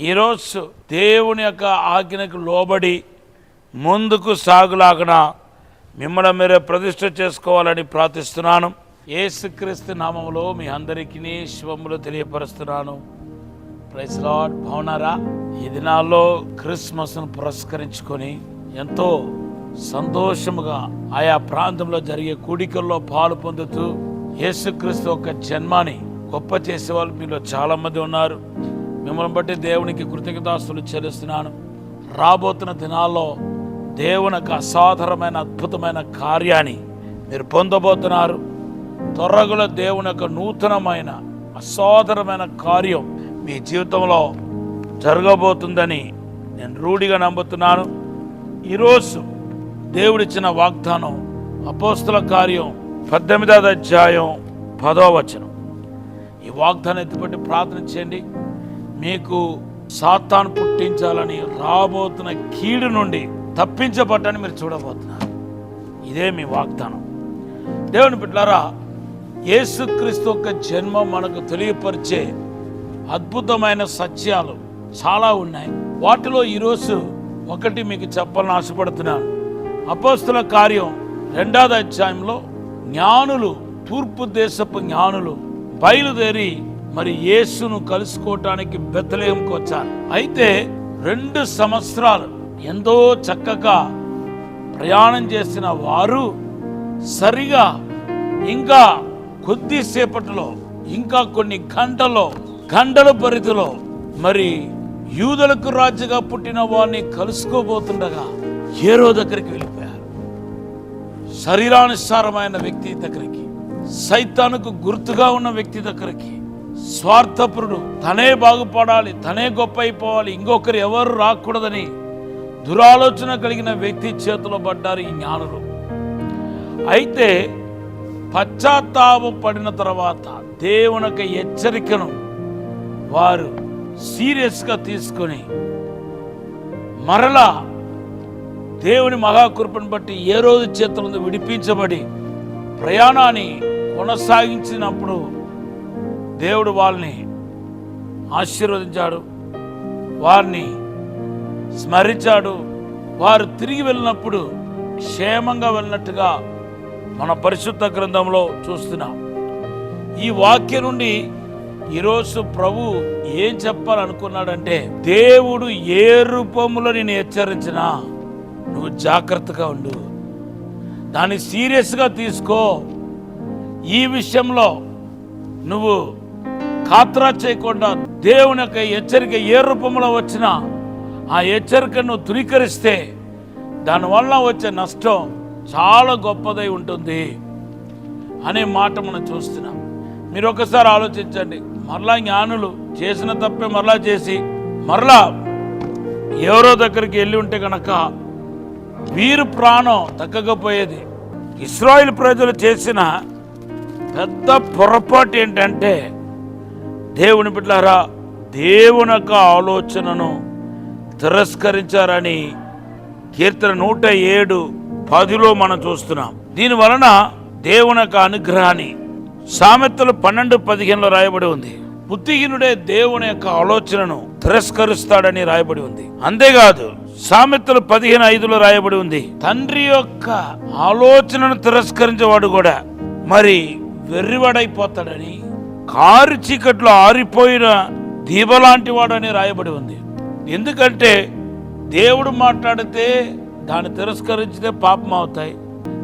ఈరోజు దేవుని యొక్క ఆజ్ఞకు లోబడి ముందుకు సాగులాగన మిమ్మల్ని మీరే ప్రతిష్ఠ చేసుకోవాలని ప్రార్థిస్తున్నాను. యేసుక్రీస్తు నామములో మీ అందరికీ శుభములు తెలియపరుస్తున్నాను. Praise lord. బాగున్నారా? ఈ దినాల్లో క్రిస్మస్ను పురస్కరించుకొని ఎంతో సంతోషముగా ఆయా ప్రాంతంలో జరిగే కూడికల్లో పాలు పొందుతూ యేసుక్రీస్తు యొక్క జన్మాన్ని గొప్ప చేసేవాళ్ళు మీలో చాలా మంది ఉన్నారు. మిమ్మల్ని బట్టి దేవునికి కృతజ్ఞతాస్తులు చెల్లిస్తున్నాను. రాబోతున్న దినాల్లో దేవుని యొక్క అసాధారణమైన అద్భుతమైన కార్యాన్ని మీరు పొందబోతున్నారు. త్వరగా దేవుని యొక్క నూతనమైన అసాధారణమైన కార్యం మీ జీవితంలో జరగబోతుందని నేను రూఢిగా నమ్ముతున్నాను. ఈరోజు దేవుడిచ్చిన వాగ్దానం అపోస్తల కార్యం 18వ అధ్యాయం 10వ వచనం. ఈ వాగ్దానం ఎత్తిపట్టి ప్రార్థన చేయండి. మీకు సాతాను పుట్టించాలని రాబోతున్న కీడు నుండి తప్పించబడ్డని మీరు చూడబోతున్నారు. ఇదే మీ వాగ్దానం. దేవుని బిడ్డలారా, యేసుక్రీస్తు యొక్క జన్మ మనకు తెలియపరిచే అద్భుతమైన సత్యాలు చాలా ఉన్నాయి. వాటిలో ఈరోజు ఒకటి మీకు చెప్పాలని ఆశపడుతున్నాను. అపోస్తల కార్యం 2వ అధ్యాయంలో జ్ఞానులు, తూర్పు దేశపు జ్ఞానులు బయలుదేరి మరి యేసును కలుసుకోవటానికి బెత్లెహేముకు వచ్చారు. అయితే 2 సంవత్సరాలు ఎంతో చక్కగా ప్రయాణం చేసిన వారు సరిగా ఇంకా కొద్దిసేపటిలో, ఇంకా కొన్ని గంటల పరిధిలో మరి యూదులకు రాజుగా పుట్టిన వారిని కలుసుకోబోతుండగా హేరోదు దగ్గరికి వెళ్ళిపోయారు. శరీరానుసారమైన వ్యక్తి దగ్గరికి, సైతానుకు గుర్తుగా ఉన్న వ్యక్తి దగ్గరికి, స్వార్థపరుడు, తనే బాగుపడాలి, తనే గొప్ప అయిపోవాలి, ఇంకొకరు ఎవరు రాకూడదని దురాలోచన కలిగిన వ్యక్తి చేతిలో పడ్డారు ఈ జ్ఞానులు. అయితే పశ్చాత్తాపం పడిన తర్వాత దేవుని యొక్క హెచ్చరికను వారు సీరియస్గా తీసుకొని మరలా దేవుని మహాకృపను బట్టి హేరోదు చేతుల నుండి విడిపించబడి ప్రయాణాన్ని కొనసాగించినప్పుడు దేవుడు వాళ్ళని ఆశీర్వదించాడు, వారిని స్మరించాడు. వారు తిరిగి వెళ్ళినప్పుడు క్షేమంగా వెళ్ళినట్టుగా మన పరిశుద్ధ గ్రంథంలో చూస్తున్నాం. ఈ వాక్యం నుండి ఈరోజు ప్రభు ఏం చెప్పాలనుకున్నాడంటే, దేవుడు ఏ రూపంలో నేను హెచ్చరించినా నువ్వు జాగ్రత్తగా ఉండు, దాన్ని సీరియస్గా తీసుకో. ఈ విషయంలో నువ్వు ఖాతరా చేయకుండా దేవుని యొక్క హెచ్చరిక ఏ రూపంలో వచ్చినా ఆ హెచ్చరికను ధృవీకరిస్తే దానివల్ల వచ్చే నష్టం చాలా గొప్పదై ఉంటుంది అనే మాట మనం చూస్తున్నాం. మీరు ఒకసారి ఆలోచించండి. మరలా జ్ఞానులు చేసిన తప్పే మరలా చేసి మరలా ఎవరో దగ్గరికి వెళ్ళి ఉంటే కనుక వీరు ప్రాణం దక్కకపోయేది. ఇశ్రాయేలు ప్రజలు చేసిన పెద్ద పొరపాటు ఏంటంటే, దేవుని బిడ్డలారా, దేవుని యొక్క ఆలోచనను తిరస్కరించారని కీర్తన 107:10 మనం చూస్తున్నాం. దీని వలన దేవుని యొక్క అనుగ్రహాన్ని సామెతలు 12:15 రాయబడి ఉంది. బుద్ధిహీనుడే దేవుని యొక్క ఆలోచనను తిరస్కరిస్తాడని రాయబడి ఉంది. అంతేకాదు సామెతలు 15:5 రాయబడి ఉంది, తండ్రి యొక్క ఆలోచనను తిరస్కరించేవాడు కూడా మరి వెర్రివాడైపోతాడని, కారు చీకట్లో ఆరిపోయిన దీపలాంటి వాడని రాయబడి ఉంది. ఎందుకంటే దేవుడు మాట్లాడితే దాన్ని తిరస్కరించితే పాపం అవుతాయి,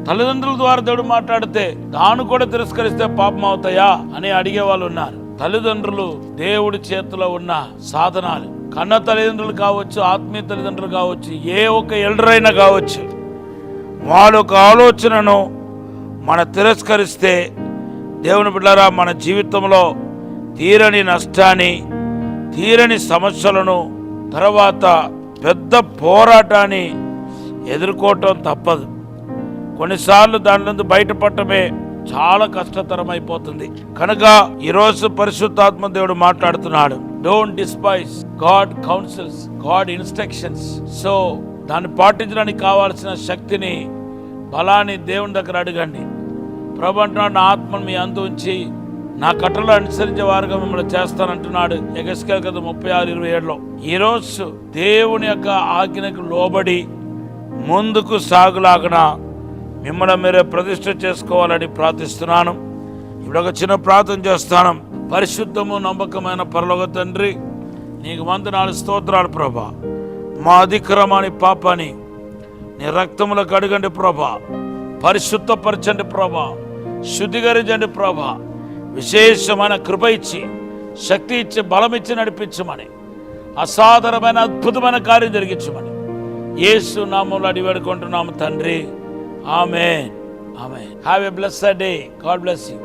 తల్లిదండ్రుల ద్వారా దేవుడు మాట్లాడితే దాన్ని కూడా తిరస్కరిస్తే పాపం అవుతాయా అని అడిగే వాళ్ళు ఉన్నారు. తల్లిదండ్రులు దేవుడి చేతిలో ఉన్న సాధనాలు. కన్న తల్లిదండ్రులు కావచ్చు, ఆత్మీయ తల్లిదండ్రులు కావచ్చు, ఏ ఒక్క ఎల్డరైనా కావచ్చు, వాళ్ళ ఒక ఆలోచనను మనం తిరస్కరిస్తే దేవుని బిడ్డలారా, మన జీవితంలో తీరని నష్టాన్ని, తీరని సమస్యలను, తర్వాత పెద్ద పోరాటాన్ని ఎదుర్కోవటం తప్పదు. కొన్నిసార్లు దాని నుండి బయటపడటమే చాలా కష్టతరమైపోతుంది. కనుక ఈరోజు పరిశుద్ధాత్మ దేవుడు మాట్లాడుతున్నాడు, don't despise God councils, God instructions. So దాన్ని పాటించడానికి కావాల్సిన శక్తిని, బలాన్ని దేవుని దగ్గర అడగండి. ప్రభు అంటున్నాడు, నా ఆత్మను మీ అందు ఉంచి నా కట్టలు అనుసరించే వారుగా మిమ్మల్ని చేస్తానంటున్నాడు. యెహెజ్కేలు 36:27. ఈరోజు దేవుని యొక్క ఆజ్ఞకు లోబడి ముందుకు సాగులాగన మిమ్మల్ని మీరే ప్రతిష్ఠ చేసుకోవాలని ప్రార్థిస్తున్నాను. ఇప్పుడు ఒక చిన్న ప్రార్థన చేస్తాను. పరిశుద్ధము నమ్మకమైన పరలోక తండ్రి, నీకు వందనాలు, స్తోత్రాలు ప్రభా. మా అధిక్రమాన్ని పాపాన్ని నీ రక్తములో కడగండి ప్రభా, పరిశుద్ధపరచండి ప్రభా, శుద్ధీకరించండి ప్రభా. విశేషమైన కృప ఇచ్చి, శక్తి ఇచ్చి, బలం ఇచ్చి నడిపించమని, అసాధారణమైన అద్భుతమైన కార్యం జరిగించమని యేసు నామములో అడిగి వేడుకుంటున్నాము తండ్రి. Amen. Amen. Have a blessed day. God bless you.